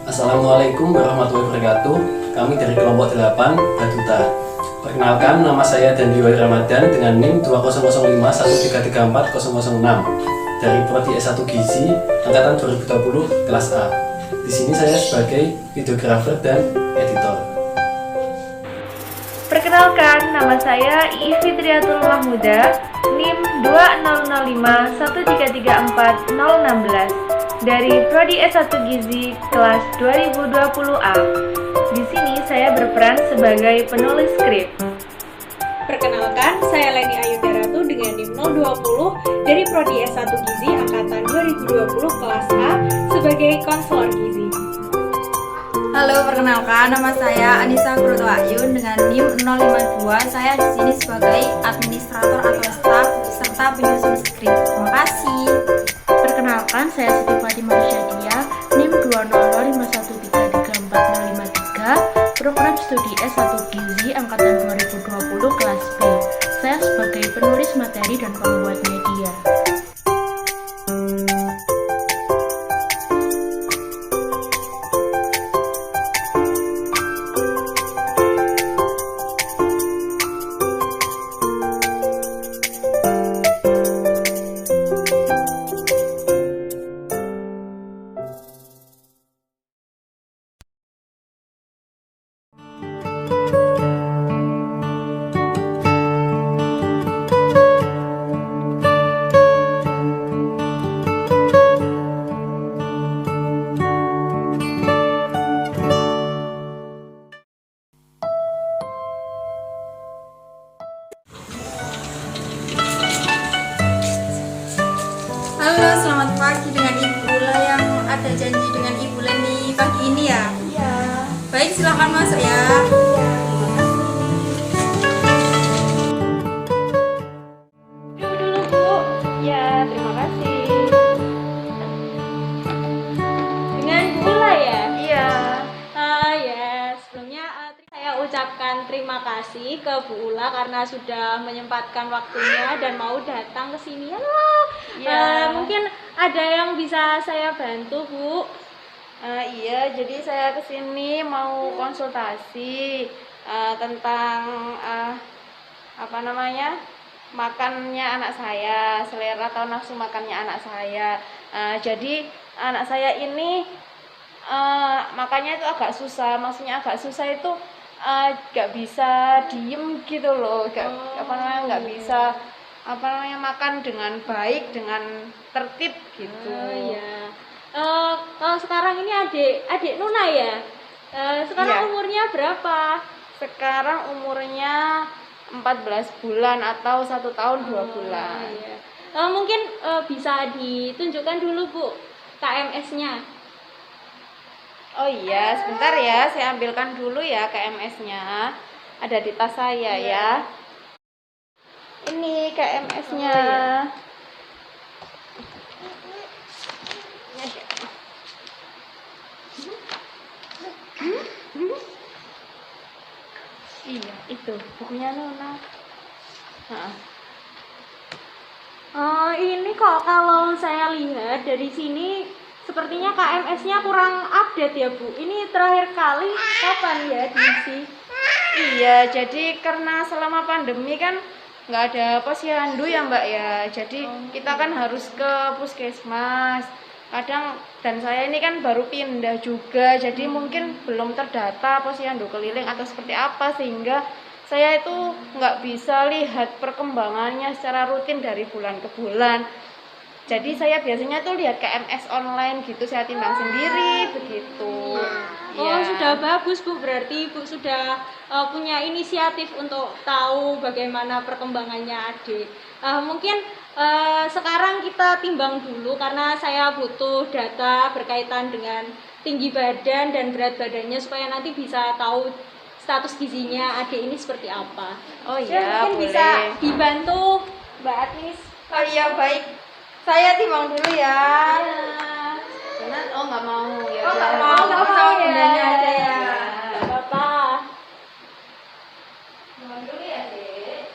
Assalamualaikum warahmatullahi wabarakatuh. Kami dari kelompok 8 Batuta. Perkenalkan, nama saya Dandi Wahid Ramadan dengan NIM 2005133340006 dari Prodi S1 Gizi angkatan 2020 kelas A. Di sini saya sebagai videografer dan editor. Perkenalkan, nama saya Iis Fitriatul Mahmuda, NIM 2005133340016 dari Prodi S1 Gizi kelas 2020A. Di sini saya berperan sebagai penulis skrip. Perkenalkan, saya Leni Ayunda Ratu dengan NIM 020 dari Prodi S1 Gizi angkatan 2020 kelas A sebagai konselor gizi. Halo, perkenalkan, nama saya Anissa Kurutwayun dengan NIM 052. Saya di sini sebagai administrator atau staf serta penyusun skrip. Terima kasih. Perkenalkan, saya Siti Fatimah Syadia, NIM 2005133340053, program studi S1 Gizi angkatan 2020 kelas B. Saya sebagai penulis materi dan pembuat media. Halo, selamat pagi dengan Ibu Ula yang ada janji dengan Ibu Leni pagi ini ya? Iya. Baik, silahkan masuk ya. Dulu Bu. Ya, terima kasih. Dengan Bu Ula ya? Iya. Ya, sebelumnya saya ucapkan terima kasih ke Bu Ula karena sudah menyempatkan waktunya dan mau datang ke sini. Halo. Mungkin ada yang bisa saya bantu, Bu? Iya, jadi saya kesini mau konsultasi tentang makannya anak saya, selera atau nafsu makannya anak saya. Jadi anak saya ini makannya itu agak susah, maksudnya agak susah itu nggak bisa diem gitu loh, nggak bisa makan dengan baik, dengan tertib gitu. Iya. Kalau sekarang ini adik Nuna ya? Sekarang Iya. umurnya berapa? Sekarang umurnya 14 bulan atau 1 tahun 2 bulan. Iya. Mungkin bisa ditunjukkan dulu Bu KMS-nya. Oh iya, sebentar ya, saya ambilkan dulu ya KMS-nya. Ada di tas saya ya. Ini KMS-nya. Iya, itu bukunya Nona. Ini kok kalau saya lihat dari sini sepertinya KMS-nya kurang update ya Bu. Ini terakhir kali kapan ya diisi? Iya, jadi karena selama pandemi kan nggak ada posyandu ya Mbak ya. Jadi kita kan harus ke puskesmas. Kadang dan saya ini kan baru pindah juga, jadi mungkin belum terdata posyandu keliling atau seperti apa, sehingga saya itu nggak bisa lihat perkembangannya secara rutin dari bulan ke bulan. Jadi saya biasanya tuh lihat KMS online gitu, saya timbang sendiri begitu. Oh, sudah bagus Bu, berarti Bu sudah punya inisiatif untuk tahu bagaimana perkembangannya adik. Mungkin sekarang kita timbang dulu karena saya butuh data berkaitan dengan tinggi badan dan berat badannya supaya nanti bisa tahu status gizinya adik ini seperti apa. Oh iya, mungkin boleh. bisa dibantu Mbak Admis. Oh iya, baik. Saya timbang dulu ya. Ya. Benar? Oh nggak mau ya. Oh, nggak mau sama ya. bundanya aja ya. Nggak apa-apa. Timbang dulu ya, Dek.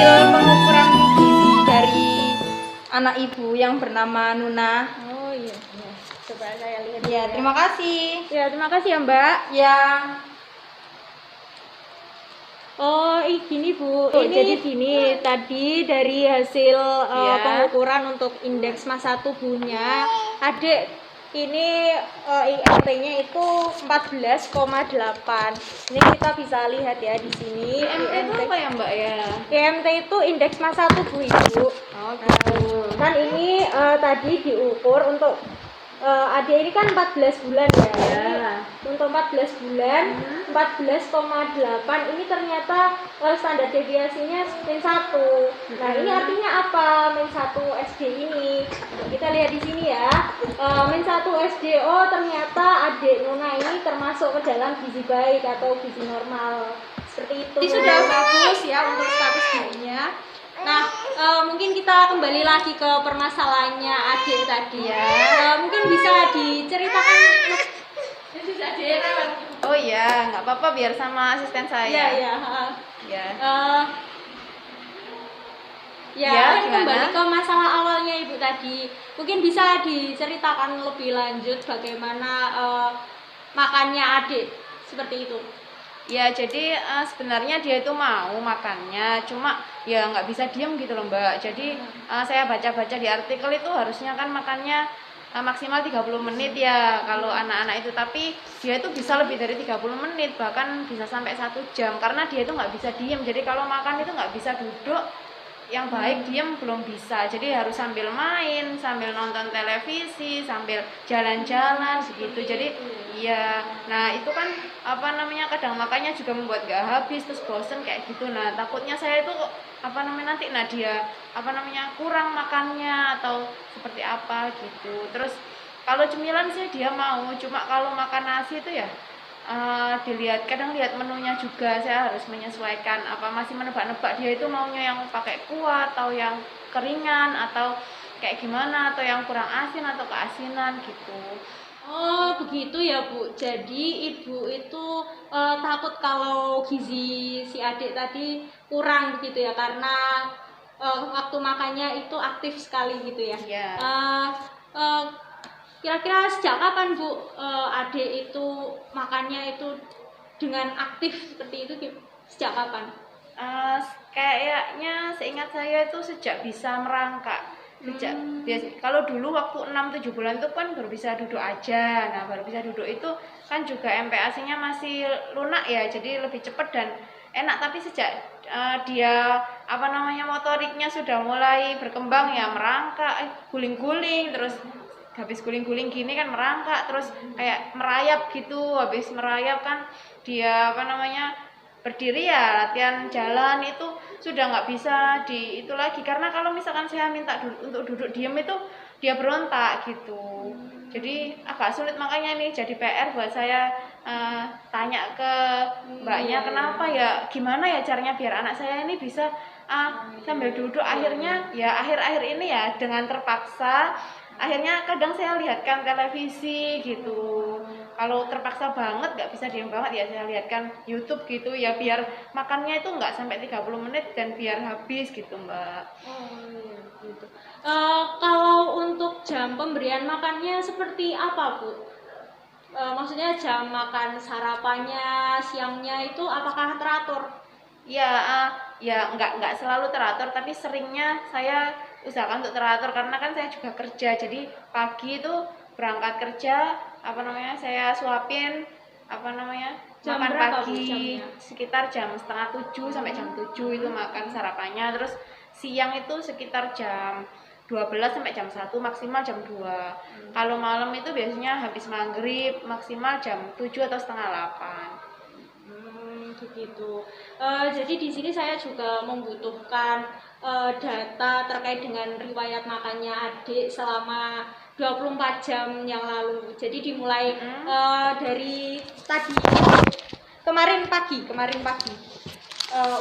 hasil pengukuran gizi dari anak ibu yang bernama Nuna. Oh iya, iya. Coba saya lihat. Ya, terima kasih. Ya, terima kasih ya Mbak. Ya, Oh, gini Bu. Ini- Jadi gini, tadi dari hasil Ya. pengukuran untuk indeks massa tubuhnya, Adik ini IMT-nya itu 14,8. Ini kita bisa lihat ya di sini. IMT itu apa ya Mbak ya? IMT itu indeks massa tubuh Ibu. Oh gitu. Kan ini tadi diukur untuk adik ini kan 14 bulan ya. Ya. Untuk 14 bulan 14,8 ini ternyata standar deviasinya min 1. Nah, ini artinya apa? Min 1 SD ini. Kita lihat di sini ya. Min 1 SD, oh ternyata adik Nuna ini termasuk ke dalam gizi baik atau gizi normal. Seperti itu. Ini sudah bagus ya untuk status gizinya. Nah, mungkin kita kembali lagi ke permasalahannya adik tadi. Ya. Mungkin bisa diceritakan. Oh iya, nggak apa-apa biar sama asisten saya. Iya, iya. Ya. Ya, Ya, kan gimana? kembali ke masalah awalnya Ibu tadi. Mungkin bisa diceritakan lebih lanjut bagaimana makannya adik seperti itu. Ya, jadi sebenarnya dia itu mau makannya, cuma ya nggak bisa diem gitu loh Mbak. Jadi saya baca-baca di artikel itu harusnya kan makannya maksimal 30 menit ya kalau anak-anak itu, tapi dia itu bisa lebih dari 30 menit, bahkan bisa sampai 1 jam karena dia itu nggak bisa diem. Jadi kalau makan itu nggak bisa duduk yang baik, diem belum bisa, jadi harus sambil main, sambil nonton televisi, sambil jalan-jalan begitu. Jadi iya, nah itu kan apa namanya, kadang makannya juga membuat gak habis, terus bosen kayak gitu. Nah takutnya saya itu apa namanya nanti dia apa namanya kurang makannya atau seperti apa gitu. Terus kalau cemilan sih dia mau, cuma kalau makan nasi itu ya dilihat, kadang lihat menunya juga, saya harus menyesuaikan, apa masih menebak-nebak dia itu maunya yang pakai kuah atau yang keringan atau kayak gimana, atau yang kurang asin atau keasinan gitu. Oh begitu ya Bu. Jadi Ibu itu takut kalau gizi si adik tadi kurang begitu ya, karena waktu makannya itu aktif sekali gitu ya. Iya. Kira-kira sejak kapan Bu adik itu makannya itu dengan aktif seperti itu? Sejak kapan? Kayaknya seingat saya itu sejak bisa merangkak. Sejak kalau dulu waktu 6-7 bulan itu kan baru bisa duduk aja. Nah baru bisa duduk itu kan juga MPASI-nya masih lunak ya, jadi lebih cepat dan enak. Tapi sejak dia apa namanya motoriknya sudah mulai berkembang ya, merangkak, guling-guling, terus habis guling-guling gini kan merangkak, terus kayak merayap gitu. Habis merayap kan dia apa namanya berdiri ya, latihan jalan itu sudah nggak bisa di itu lagi, karena kalau misalkan saya minta untuk duduk diem itu dia berontak gitu. Jadi agak sulit, makanya ini jadi PR buat saya, tanya ke mbaknya kenapa ya, gimana ya caranya biar anak saya ini bisa sambil duduk. Akhirnya ya akhir-akhir ini ya dengan terpaksa, akhirnya kadang saya lihatkan televisi gitu. Kalau terpaksa banget nggak bisa diem banget ya saya lihatkan YouTube gitu ya, biar makannya itu nggak sampai 30 menit dan biar habis gitu Mbak. Oh iya gitu. Kalau untuk jam pemberian makannya seperti apa Bu? Maksudnya jam makan sarapannya, siangnya itu apakah teratur? Ya, ya nggak selalu teratur, tapi seringnya saya usahakan untuk teratur karena kan saya juga kerja. Jadi pagi itu berangkat kerja, apa namanya saya suapin apa namanya Jam makan berapa, Bu, pagi jamnya? sekitar jam 6:30 sampai jam 7 itu makan sarapannya. Terus siang itu sekitar jam 12 sampai jam 1, maksimal jam 2. Kalau malam itu biasanya habis maghrib, maksimal jam 7 atau setengah 8. Begitu. Jadi di sini saya juga membutuhkan data terkait dengan riwayat makannya adik selama 24 jam yang lalu. Jadi dimulai dari tadi kemarin pagi.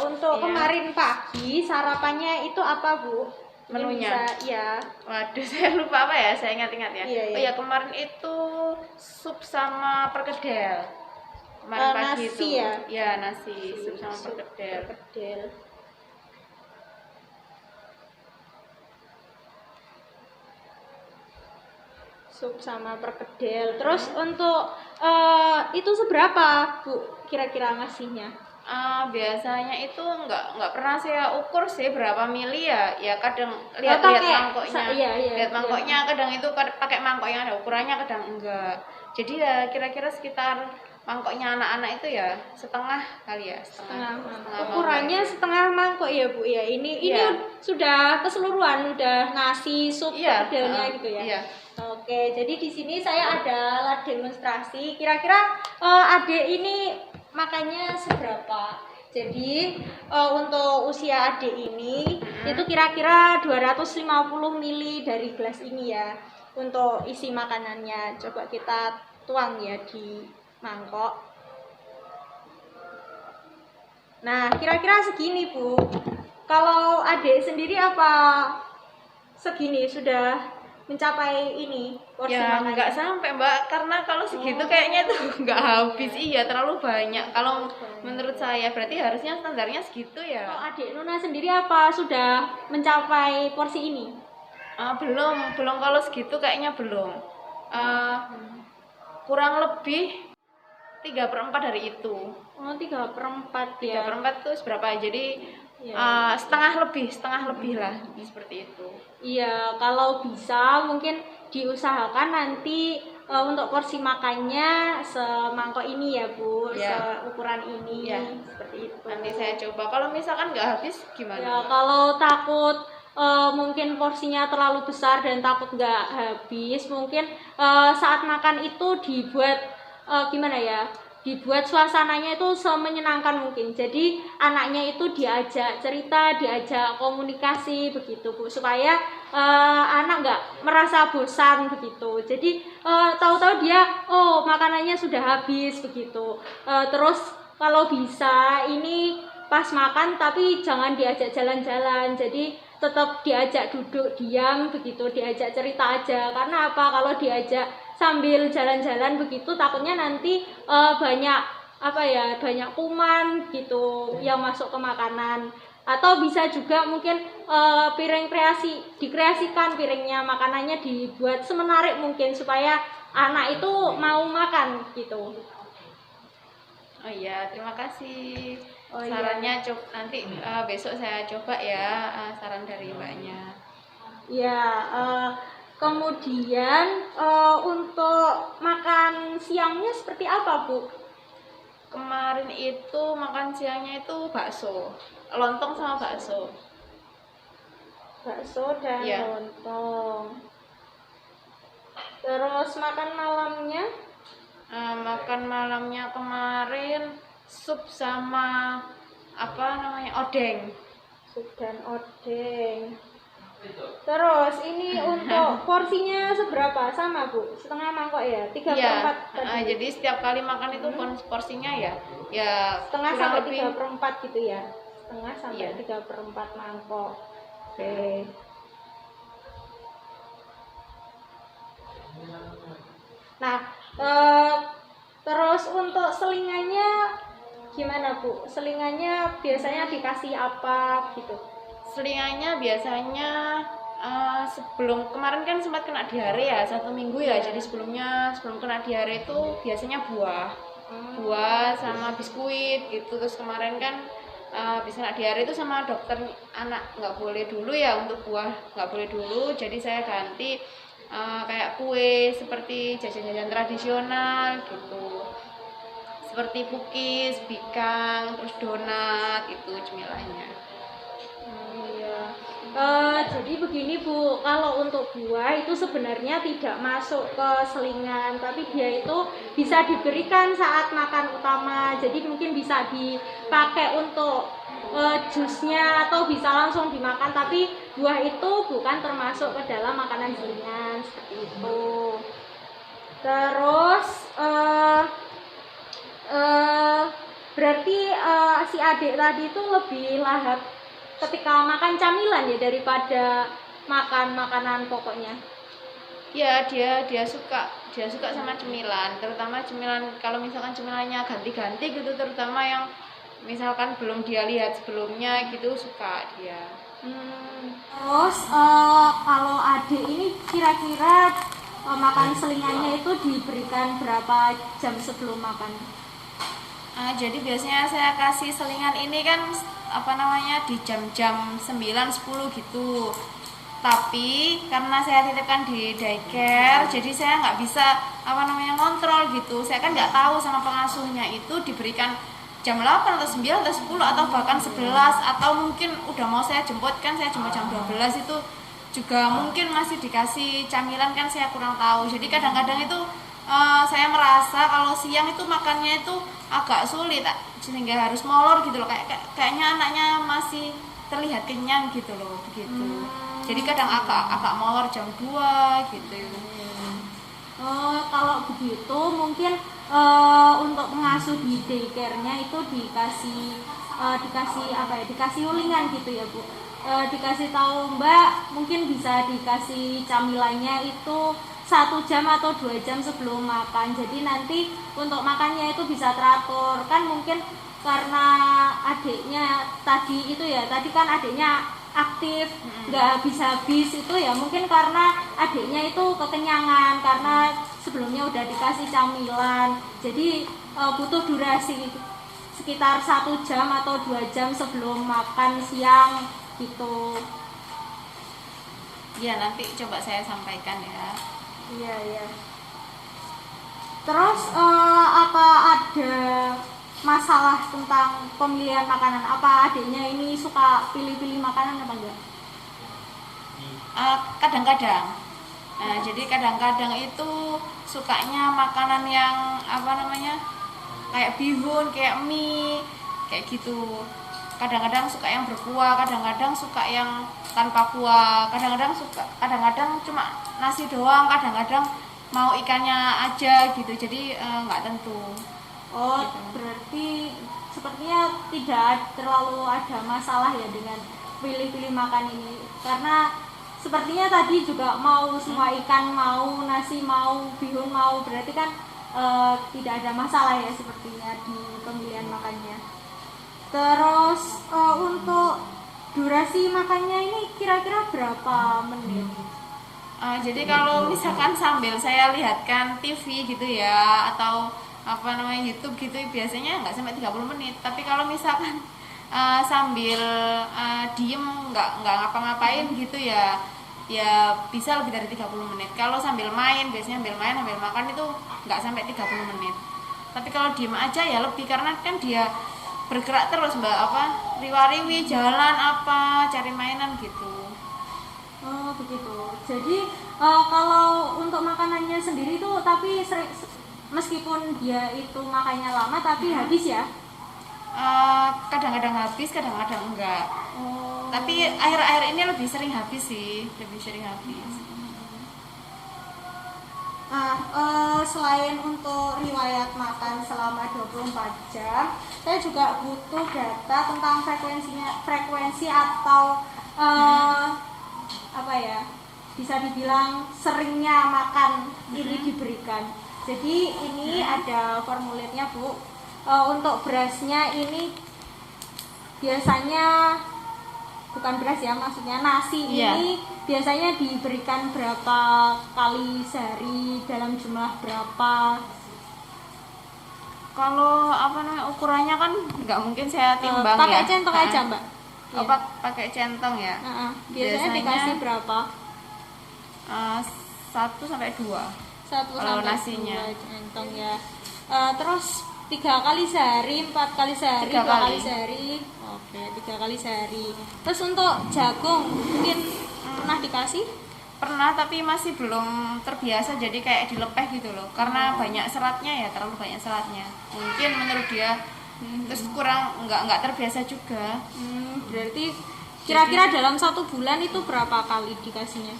Untuk Iya. kemarin pagi sarapannya itu apa Bu? Mungkin Menunya? bisa, ya. Waduh, saya lupa apa ya, saya ingat-ingat ya. Iya, iya. Oh ya, kemarin itu sup sama perkedel. Kemarin pagi Nasi itu. ya? Ya, nasi, sup sama perkedel. Perkedel. Sup sama perkedel. Terus untuk itu seberapa Bu kira-kira ngasihnya? Biasanya itu nggak pernah saya ukur sih berapa mili ya. Ya kadang lihat pakai mangkoknya. iya, Lihat mangkoknya kadang itu pakai mangkok yang ada ukurannya, kadang enggak. Jadi ya kira-kira sekitar mangkoknya anak-anak itu ya setengah kali ya, setengah Ukurannya mangkok. setengah mangkok ya Bu ya. Ini Iya. sudah keseluruhan, udah ngasih sup Iya, perkedelnya gitu ya. Iya. Oke, jadi di sini saya ada alat demonstrasi. Kira-kira adik ini makannya seberapa? Jadi untuk usia adik ini itu kira-kira 250 ml dari gelas ini ya untuk isi makanannya. Coba kita tuang ya di mangkok. Nah, kira-kira segini Bu. Kalau adik sendiri apa segini sudah mencapai ini porsi Ya makannya? nggak sampai Mbak, karena kalau segitu kayaknya tuh nggak habis. Iya, terlalu banyak kalau menurut saya. Berarti harusnya standarnya segitu Kalau ya. adik Nuna sendiri apa sudah mencapai porsi ini? Belum kalau segitu kayaknya belum. Kurang lebih 3/4 dari itu. Oh, 3/4 ya. 3/4 tuh seberapa? Jadi Ya. setengah lebih lah seperti itu. Iya, kalau bisa mungkin diusahakan nanti untuk porsi makannya semangkok ini ya Bu, Ya. seukuran ini Ya. seperti itu. Nanti saya coba. Kalau misalkan nggak habis gimana? Ya, kalau takut mungkin porsinya terlalu besar dan takut nggak habis, mungkin saat makan itu dibuat gimana ya? Dibuat suasananya itu semenyenangkan mungkin. Jadi anaknya itu diajak cerita, diajak komunikasi begitu Bu, supaya anak nggak merasa bosan begitu. Jadi tahu-tahu dia makanannya sudah habis begitu. Terus kalau bisa ini pas makan tapi jangan diajak jalan-jalan, jadi tetap diajak duduk diam begitu, diajak cerita aja. Karena apa, kalau diajak sambil jalan-jalan begitu takutnya nanti banyak kuman gitu yang masuk ke makanan. Atau bisa juga mungkin piring dikreasikan piringnya, makanannya dibuat semenarik mungkin supaya anak itu mau makan gitu. Oh iya, terima kasih. Oh iya. Sarannya nanti besok saya coba ya, saran dari Mbaknya. Ya, kemudian untuk makan siangnya seperti apa Bu? Kemarin itu makan siangnya itu bakso, lontong sama bakso. Bakso dan Iya. lontong. Terus makan malamnya? Makan malamnya kemarin sup sama odeng. Sup dan odeng. Terus ini untuk porsinya seberapa? Sama Bu? Setengah mangkok ya? 3/4 Iya. tadi? Jadi setiap kali makan itu porsinya ya Setengah kurang sampai lebih 3/4 gitu ya? Setengah sampai Iya. 3/4 mangkok. Oke. Nah, terus untuk selingannya gimana Bu? Selingannya biasanya dikasih apa gitu? selingannya biasanya sebelum kemarin kan sempat kena diare ya 1 minggu ya. Jadi sebelum kena diare itu biasanya buah sama biskuit gitu. Terus kemarin kan bisa kena diare itu sama dokter anak nggak boleh dulu ya, untuk buah nggak boleh dulu. Jadi saya ganti kayak kue seperti jajan-jajan tradisional gitu, seperti cookies, bikang, terus donat, itu cemilannya. Jadi begini Bu, kalau untuk buah itu sebenarnya tidak masuk ke selingan, tapi dia itu bisa diberikan saat makan utama. Jadi mungkin bisa dipakai untuk jusnya atau bisa langsung dimakan, tapi buah itu bukan termasuk ke dalam makanan selingan seperti itu. Terus berarti si adik tadi itu lebih lahap ketika makan camilan ya daripada makan makanan pokoknya. Ya, dia suka sama cemilan, terutama cemilan kalau misalkan cemilannya ganti-ganti gitu, terutama yang misalkan belum dia lihat sebelumnya gitu, suka dia. Terus kalau adik ini kira-kira makan selingannya itu diberikan berapa jam sebelum makan? Jadi biasanya saya kasih selingan ini kan di jam-jam 9-10 gitu. Tapi karena saya titipkan di daycare, jadi saya nggak bisa ngontrol gitu. Saya kan nggak tahu sama pengasuhnya itu diberikan jam 8 atau 9 atau 10 atau bahkan 11, atau mungkin udah mau saya jemput kan, saya jemput jam 12 itu juga mungkin masih dikasih camilan, kan saya kurang tahu. Jadi kadang-kadang itu saya merasa kalau siang itu makannya itu agak sulit, sehingga harus molor gitu loh, kayaknya anaknya masih terlihat kenyang gitu loh, begitu. Jadi kadang agak molor jam 2 gitu. Kalau begitu mungkin untuk pengasuh di daycare-nya itu dikasih ulingan gitu ya Bu. Dikasih tahu Mbak, mungkin bisa dikasih camilannya itu 1 jam atau 2 jam sebelum makan. Jadi nanti untuk makannya itu bisa teratur. Kan mungkin karena adiknya tadi kan adiknya aktif, nggak habis-habis itu ya, mungkin karena adiknya itu kekenyangan karena sebelumnya udah dikasih camilan. Jadi butuh durasi sekitar 1 jam atau 2 jam sebelum makan siang gitu. Ya, nanti coba saya sampaikan ya. Iya. Terus apa ada masalah tentang pemilihan makanan? Apa adiknya ini suka pilih-pilih makanan apa enggak? Kadang-kadang. Jadi kadang-kadang itu sukanya makanan yang kayak bihun, kayak mie, kayak gitu. Kadang-kadang suka yang berkuah, kadang-kadang suka yang tanpa kuah, kadang-kadang cuma nasi doang, kadang-kadang mau ikannya aja gitu. Jadi nggak tentu. Gitu. Berarti sepertinya tidak terlalu ada masalah ya dengan pilih-pilih makan ini, karena sepertinya tadi juga mau semua ikan, mau nasi, mau bihun, mau, berarti kan tidak ada masalah ya sepertinya di pemilihan makannya. Terus untuk durasi makannya ini kira-kira berapa menit? Jadi kalau misalkan sambil saya lihatkan TV gitu ya, atau YouTube gitu, biasanya nggak sampai 30 menit. Tapi kalau misalkan sambil diem nggak ngapa-ngapain gitu ya bisa lebih dari 30 menit. Kalau sambil main, biasanya sambil makan itu nggak sampai 30 menit. Tapi kalau diem aja ya lebih, karena kan dia bergerak terus Mbak, riwa-riwi, jalan cari mainan gitu. Begitu. Jadi kalau untuk makanannya sendiri itu tapi meskipun dia itu makannya lama tapi habis ya? Kadang-kadang habis, kadang-kadang enggak. Tapi akhir-akhir ini lebih sering habis sih, Selain untuk riwayat makan selama 24 jam, saya juga butuh data tentang frekuensi atau bisa dibilang seringnya makan ini diberikan. Jadi ini ada formulirnya Bu. Untuk berasnya ini biasanya, bukan beras ya, maksudnya nasi ini biasanya diberikan berapa kali sehari, dalam jumlah berapa? Kalau ukurannya kan nggak mungkin saya timbang pakai ya. Pakai centong aja Mbak. Pakai centong ya. Biasanya dikasih berapa? 1-2. Kalau nasinya. Centong ya. Terus 3 kali sehari, 4 kali sehari, 2 kali sehari. Oke, 3 kali sehari. Terus untuk jagung mungkin pernah dikasih? Pernah, tapi masih belum terbiasa, jadi kayak dilepeh gitu loh. Karena banyak seratnya ya, terlalu banyak seratnya. Mungkin menurut dia terus kurang, nggak terbiasa juga. Berarti kira-kira dalam 1 bulan itu berapa kali dikasihnya?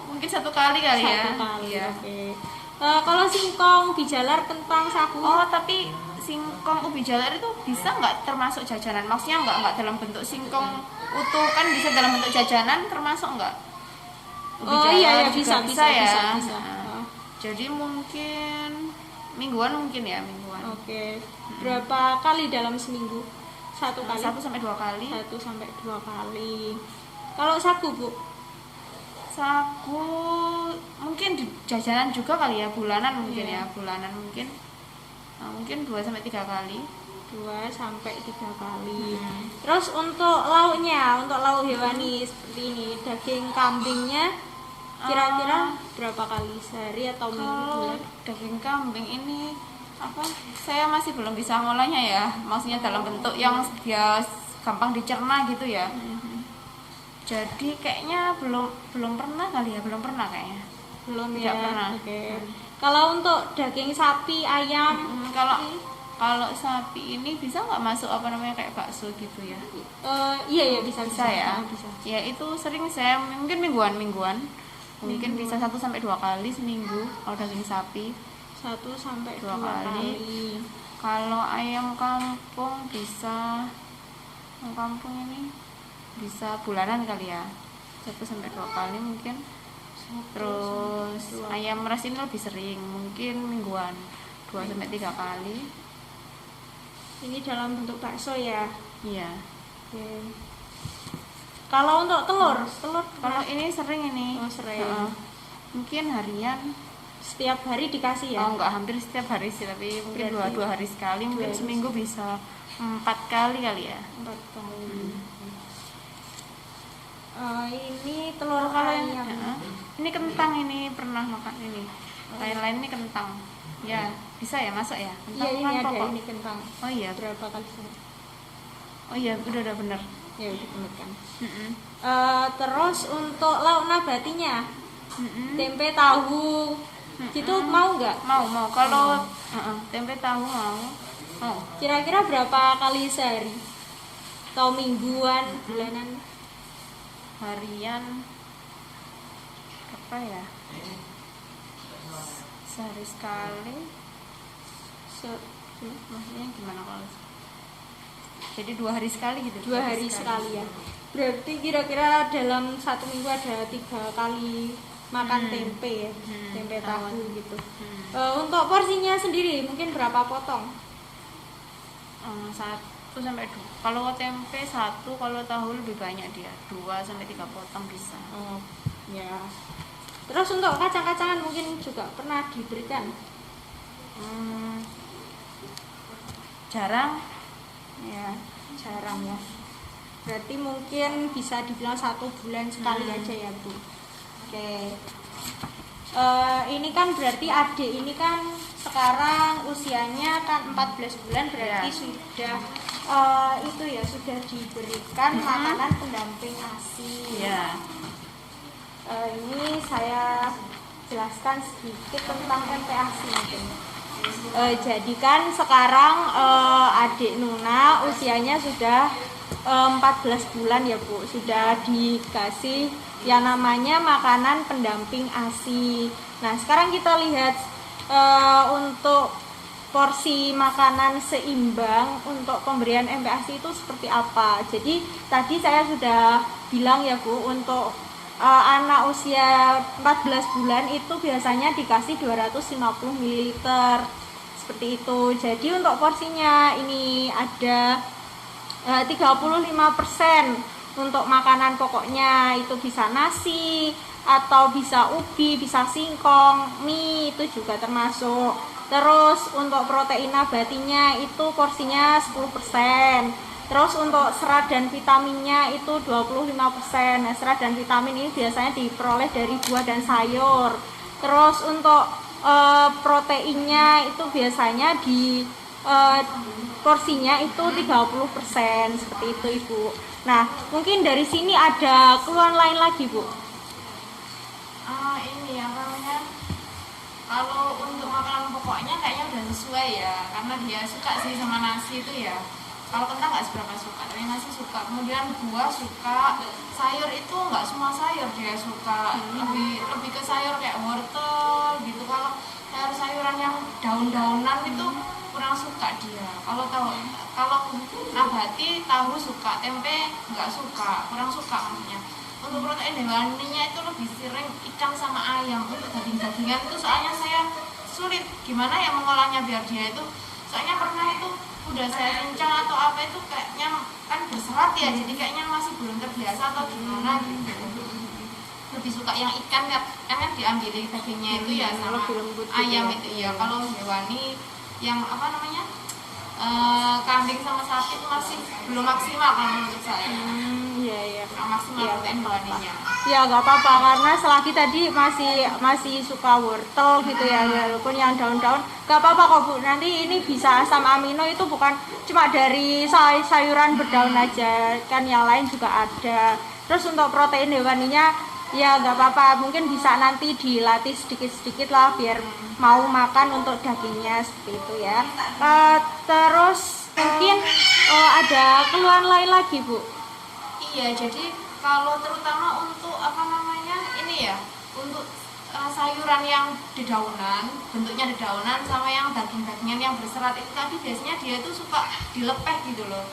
Mungkin 1 kali ya. 1 kali. Iya. Oke. Kalau singkong, ubi jalar, kentang, sagu. Tapi singkong, ubi jalar itu bisa nggak termasuk jajanan? Maksudnya nggak dalam bentuk singkong utuh, kan bisa dalam bentuk jajanan, termasuk nggak? Iya bisa ya. Jadi mungkin mingguan ya. Oke. Berapa kali dalam seminggu? 1 kali? 1-2 kali. 1-2 kali. Kalau sagu Bu? saku mungkin di jajanan juga kali ya, bulanan mungkin ya, bulanan mungkin. Nah, mungkin 2 sampai 3 kali. 2 sampai 3 kali. Terus untuk lauknya, untuk lauk hewani seperti ini, daging kambingnya kira-kira berapa kali sehari atau minggu Kalau bulan? daging kambing ini saya masih belum bisa ngolahnya ya, maksudnya dalam bentuk yang dia gampang dicerna gitu ya. Jadi kayaknya belum pernah kali ya, belum pernah kayaknya. Belum Tidak ya. pernah. Oke. Kalau untuk daging sapi, ayam, Kalau sapi ini bisa nggak masuk apa namanya kayak bakso gitu ya? iya bisa Bisa ya. Bisa. Ya itu sering saya mungkin mingguan. Mungkin bisa 1 sampai 2 kali seminggu kalau daging sapi. 1 sampai 2 2 kali. kali. Kalau ayam kampung bisa, ayam kampung ini bisa bulanan kali ya, 1 sampai 2 kali mungkin. Terus ayam ras ini lebih sering, mungkin mingguan 2 sampai 3 kali. Ini dalam bentuk bakso ya. Iya. Oke. Kalau untuk telur Kalau ini sering ini. Oh, sering. Mungkin harian. setiap hari dikasih ya? Oh enggak, hampir setiap hari sih, tapi mungkin Berarti 2 hari sekali, mungkin hari seminggu bisa 4 kali kali ya. 4 kali. Ini telur Kalau yang ayam. ini kentang, ini pernah makan ini. Lain-lain ini kentang. Ya, bisa ya masuk ya? Iya, ini kan ada pokok. ini kentang. Oh iya. Berapa kali sehari? Oh iya, udah bener. Ya udah bener kan. Terus untuk lauk nabatinya, tempe tahu, itu mau nggak? Mau. Kalau tempe tahu mau. Kira-kira berapa kali sehari? Atau mingguan, bulanan? Harian apa ya? Sehari sekali. Maksudnya gimana kalau? Jadi 2 hari sekali gitu. 2 hari sekali ya. Berarti kira-kira dalam 1 minggu ada 3 kali makan tempe ya, tempe tahu gitu. Untuk porsinya sendiri mungkin berapa potong? 1 sampai 2. Kalau tempe 1, kalau tahu lebih banyak dia. 2 sampai 3 potong bisa. Oh, ya. Terus untuk kacang-kacangan mungkin juga pernah diberikan? Jarang. Ya, jarang ya. Berarti mungkin bisa dibilang 1 bulan sekali aja ya Bu. Oke. Ini kan berarti adik ini kan sekarang usianya kan 14 bulan, berarti sudah itu ya, sudah diberikan makanan pendamping ASI. Iya. Ini saya jelaskan sedikit tentang MPASI mungkin. Jadi kan sekarang adik Nuna usianya sudah 14 bulan ya Bu, sudah dikasih yang namanya makanan pendamping ASI. Nah sekarang kita lihat untuk porsi makanan seimbang untuk pemberian MPASI itu seperti apa. Jadi tadi saya sudah bilang ya Bu, untuk anak usia 14 bulan itu biasanya dikasih 250 ml seperti itu. Jadi untuk porsinya ini ada 35% untuk makanan pokoknya, itu bisa nasi atau bisa ubi, bisa singkong, mie itu juga termasuk. Terus untuk protein nabatinya itu porsinya 10%. Terus untuk serat dan vitaminnya itu 25%. Nah, serat dan vitamin ini biasanya diperoleh dari buah dan sayur. Terus untuk proteinnya itu biasanya di porsinya itu 30%, seperti itu Ibu. Nah, mungkin dari sini ada keluhan lain lagi Bu. Ini yang namanya, kalau untuk makanan pokoknya kayaknya udah sesuai ya, karena dia suka sih sama nasi itu ya. Kalau kentang nggak seberapa suka, tapi nasi suka. Kemudian buah suka, sayur itu nggak semua sayur dia suka, lebih ke sayur kayak wortel gitu. Kalau sayur-sayuran yang daun-daunan itu kurang suka dia. Kalau nabati tahu suka, tempe nggak suka, kurang suka maksudnya. Untuk protein hewaninya itu lebih sering ikan sama ayam. Untuk daging-dagingan itu soalnya saya sulit gimana ya mengolahnya biar dia itu, soalnya pernah itu udah saya cincang atau apa itu kayaknya kan berserat ya, jadi kayaknya masih belum terbiasa atau gimana gitu. lebih suka yang ikan kan diambil dagingnya itu ya sama lebih lembut gitu ayam ya. itu ya. Kalau hewani yang apa namanya kambing sama sapi itu masih belum maksimal kalau menurut saya. Iya. Belum maksimal Iya, protein hewaninya. Ya nggak apa-apa karena selagi tadi masih suka wortel gitu ya, walaupun yang daun-daun nggak apa-apa kok Bu. Nanti ini bisa asam amino itu bukan cuma dari sayuran berdaun aja, kan yang lain juga ada. Terus untuk protein hewaninya ya nggak apa-apa, mungkin bisa nanti dilatih sedikit-sedikit lah biar mau makan untuk dagingnya seperti itu ya. Terus mungkin ada keluhan lain lagi Bu. Iya, jadi kalau terutama untuk apa namanya ini ya, untuk sayuran yang dedaunan, bentuknya dedaunan sama yang daging-dagingan yang berserat itu tadi biasanya dia itu suka dilepeh gitu loh.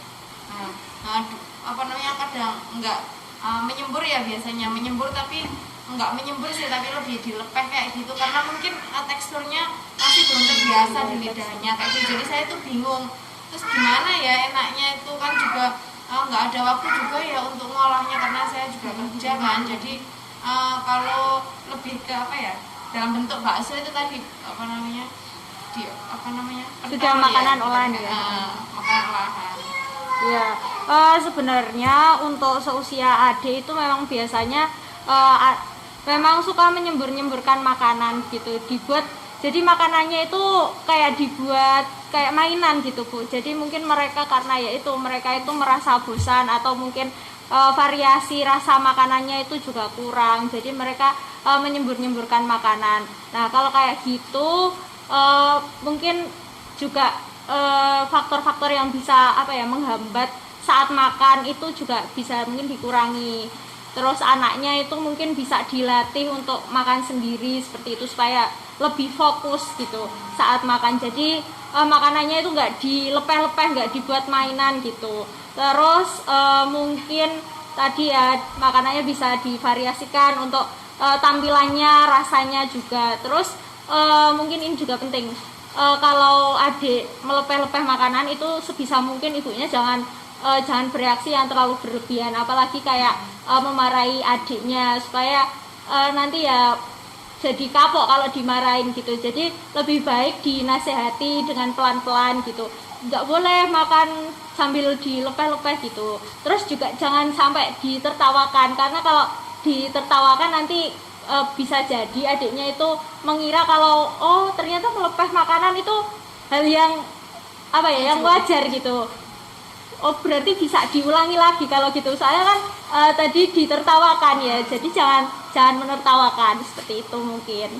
Nah, apa namanya kadang enggak menyembur ya, biasanya menyembur tapi enggak menyembur sih, tapi lebih dilepeh kayak gitu karena mungkin teksturnya masih belum terbiasa di lidahnya kayak gitu. Jadi saya tuh bingung. Terus gimana ya enaknya itu kan juga nggak ada waktu juga ya untuk ngolahnya karena saya juga kerja kan. Jadi kalau lebih ke apa ya, dalam bentuk bakso itu tadi apa namanya Sudah makanan olahan ya. Makanan olahan. Ya, sebenarnya untuk seusia adik itu memang biasanya memang suka menyembur-nyemburkan makanan gitu, dibuat jadi makanannya itu kayak dibuat kayak mainan gitu Bu. Jadi mungkin mereka karena ya itu mereka itu merasa bosan atau mungkin variasi rasa makanannya itu juga kurang. Jadi mereka menyembur-nyemburkan makanan. Nah, kalau kayak gitu mungkin juga faktor-faktor yang bisa apa ya menghambat saat makan itu juga bisa mungkin dikurangi. Terus anaknya itu mungkin bisa dilatih untuk makan sendiri seperti itu supaya lebih fokus gitu saat makan. Jadi makanannya itu nggak dilepeh-lepeh, nggak dibuat mainan gitu. Terus mungkin tadi ya makanannya bisa divariasikan untuk tampilannya, rasanya juga. Terus mungkin ini juga penting. Kalau adik melepeh-lepeh makanan itu sebisa mungkin ibunya jangan bereaksi yang terlalu berlebihan, apalagi kayak memarahi adiknya supaya nanti ya jadi kapok kalau dimarahin gitu. Jadi lebih baik dinasehati dengan pelan-pelan gitu. Nggak boleh makan sambil dilepeh-lepeh gitu. Terus juga jangan sampai ditertawakan, karena kalau ditertawakan nanti bisa jadi adiknya itu mengira kalau oh ternyata melepeh makanan itu hal yang apa ya yang wajar gitu. Oh berarti bisa diulangi lagi kalau gitu. Saya kan tadi ditertawakan ya, jadi jangan menertawakan seperti itu mungkin.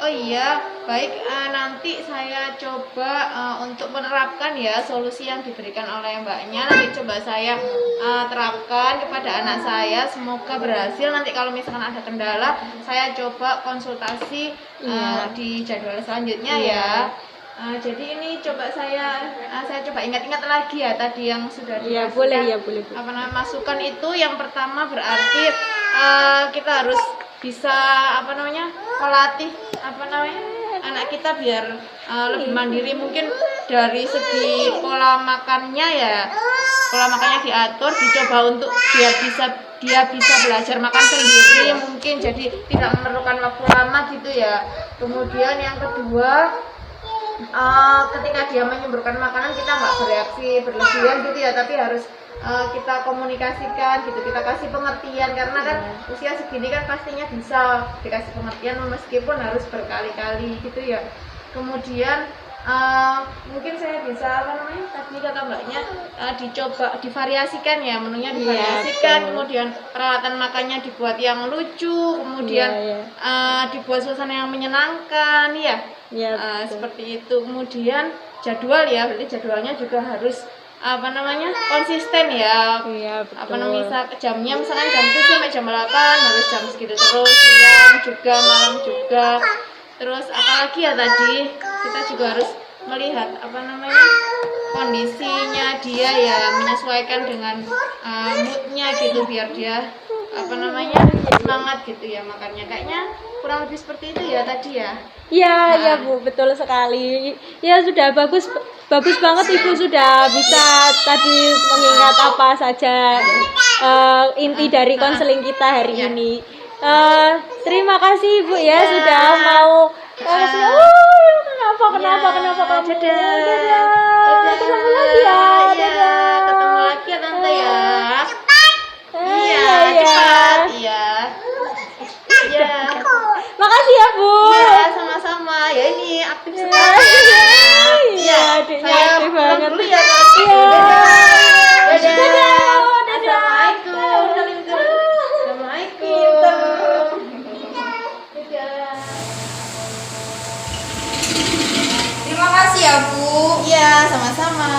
Oh iya, baik, nanti saya coba untuk menerapkan ya solusi yang diberikan oleh mbaknya. Nanti coba saya terapkan kepada anak saya, semoga berhasil. Nanti kalau misalkan ada kendala, saya coba konsultasi di jadwal selanjutnya ya. Jadi ini coba saya coba ingat-ingat lagi ya tadi yang sudah Iya dikasihkan. boleh. Apa namanya masukan itu yang pertama berarti kita harus bisa apa namanya melatih apa namanya anak kita biar lebih mandiri, mungkin dari segi pola makannya ya, pola makannya diatur, dicoba untuk dia bisa belajar makan sendiri mungkin, jadi tidak memerlukan waktu lama gitu ya. Kemudian yang kedua, ketika dia menyemburkan makanan kita nggak bereaksi berlebihan gitu ya, tapi harus kita komunikasikan gitu, kita kasih pengertian, karena kan usia segini kan pastinya bisa dikasih pengertian meskipun harus berkali-kali gitu ya. Kemudian mungkin saya bisa apa namanya tadi kata mbaknya dicoba divariasikan ya, menunya divariasikan, kemudian peralatan makannya dibuat yang lucu, kemudian dibuat suasana yang menyenangkan ya. Seperti itu. Kemudian jadwal ya, berarti jadwalnya juga harus apa namanya konsisten ya. Apa namanya jamnya misalkan jam 7 sampai jam 8 harus jam segitu terus, siang juga, malam juga. Terus apalagi ya tadi kita juga harus melihat apa namanya kondisinya dia ya, menyesuaikan dengan moodnya gitu biar dia apa namanya semangat gitu ya makannya. Kayaknya kurang lebih seperti itu ya tadi ya. Iya Bu, betul sekali. Ya sudah bagus banget Ibu sudah bisa tadi mengingat apa saja inti dari konseling kita hari ini. Terima kasih Ibu ya sudah mau kenapa kamu? Dadah. Ketemu lagi ya. Dadah. Ketemu lagi ya Tante ya. Iya, Iya. cepat. Iya. Iya. Makasih ya Bu. Iya, sama-sama. Ya ini aktif sekali. Iya, adiknya Saya aktif pulang banget. dulu ya Kak. Iya. Dadah. Dadah. Assalamualaikum. Assalamualaikum. Terima kasih ya Bu. Iya, sama-sama.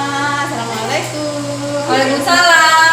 Assalamualaikum. Waalaikumsalam.